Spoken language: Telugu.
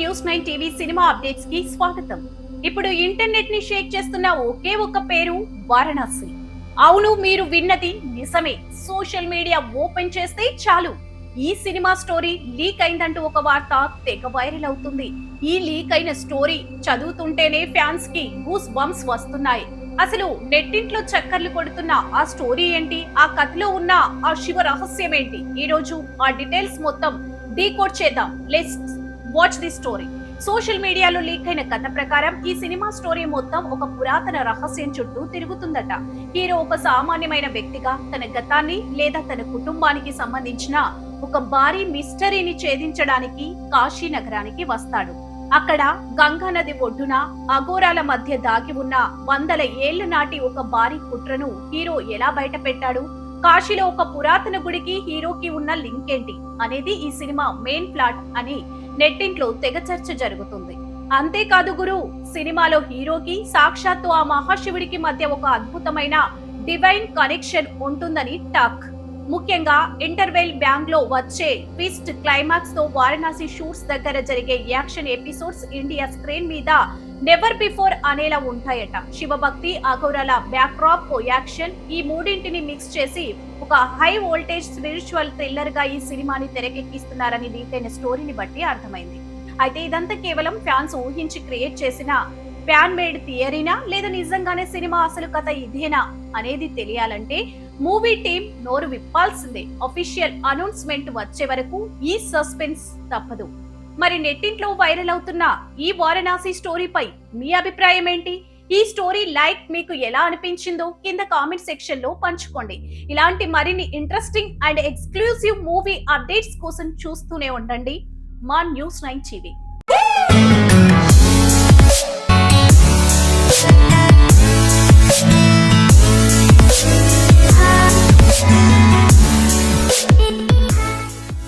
న్యూస్ 9 టీవీ సినిమా అప్డేట్స్ కి స్వాగతం. ఇప్పుడు ఇంటర్నెట్ ని షేక్ చేస్తున్న ఒకే ఒక పేరు వారణాసి. అవును, మీరు విన్నది నిజమే. సోషల్ మీడియా ఓపెన్ చేస్తే చాలు ఈ సినిమా స్టోరీ లీక్ అయిందంటూ ఒక వార్త తెగ వైరల్ అవుతుంది. ఈ లీక్ అయిన స్టోరీ చదువుతుంటేనే ఫ్యాన్స్ కి గూస్ బంప్స్ వస్తున్నాయి. అసలు నెట్టింట్లో చక్కర్లు కొడుతున్న ఆ స్టోరీ ఏంటి, ఆ కథలో ఉన్న ఆ శివ రహస్యం ఏంటి, ఈ రోజు ఆ డీటెయిల్స్ మొత్తం డీకోడ్ చేద్దాం. Let's watch the story. Social మీడియాలో లీక్ అయిన కథ ప్రకారం ఈ సినిమా స్టోరీ మొత్తం ఒక పురాతన రహస్యం చుట్టూ తిరుగుతుందట. హీరో ఒక సామాన్యమైన వ్యక్తిగా తన గతాన్ని లేదా తన కుటుంబానికి సంబంధించిన ఒక భారీ మిస్టరీని ఛేదించడానికి కాశీ నగరానికి వస్తాడు. అక్కడ గంగా నది ఒడ్డున అఘోరాల మధ్య దాగి ఉన్న వందల ఏళ్ల నాటి ఒక భారీ కుట్రను హీరో ఎలా బయట పెట్టాడు, కాశీలో ఒక పురాతన గుడికి హీరోకి ఉన్న లింక్ ఏంటి అనేది ఈ సినిమా మెయిన్ ప్లాట్ అని నెట్టింట్లో తెగ చర్చ జరుగుతుంది. అంతేకాదు గురు, సినిమాలో హీరోకి సాక్షాత్తు ఆ మహాశివుడికి మధ్య ఒక అద్భుతమైన డివైన్ కనెక్షన్ ఉంటుందని టాక్. ముఖ్యంగా ఇంటర్వెల్ బ్యాంగ్ లో వచ్చే ట్విస్ట్ క్లైమాక్స్ తో వారణాసి షూట్స్ దగ్గర జరిగే యాక్షన్ ఎపిసోడ్స్ ఇండియా స్క్రీన్ మీద నెవర్ బిఫోర్ అనేలా ఉంటాయట. శివభక్తి, అఘోరాల బ్యాక్డ్రాప్, యాక్షన్ ఈ మూడింటిని మిక్స్ చేసి ఒక హై వోల్టేజ్ స్పిరిచువల్ థ్రిల్లర్ గా ఈ సినిమాని తెరకెక్కిస్తున్నారని లీక్ అయిన స్టోరీని బట్టి అర్థమైంది. అయితే ఇదంతా కేవలం ఫ్యాన్స్ ఊహించి క్రియేట్ చేసిన ఫ్యాన్ మేడ్ థియరీనా లేదా నిజంగానే సినిమా అసలు కథ ఇదేనా అనేది తెలియాలంటే మూవీ టీం నోరు విప్పాల్సిందే. అఫీషియల్ అనౌన్స్మెంట్ వచ్చే వరకు ఈ సస్పెన్స్ తప్పదు. మరి నెట్టింట్లో వైరల్ అవుతున్న ఈ వారణాసి స్టోరీపై మీ అభిప్రాయం ఏంటి? ఈ స్టోరీ లైక్ మీకు ఎలా అనిపించిందో కింద కామెంట్ సెక్షన్ లో పంచుకోండి. ఇలాంటి మరిన్ని interesting and exclusive movie updates కోసం చూస్తూనే ఉండండి మా న్యూస్ 9 టీవీ.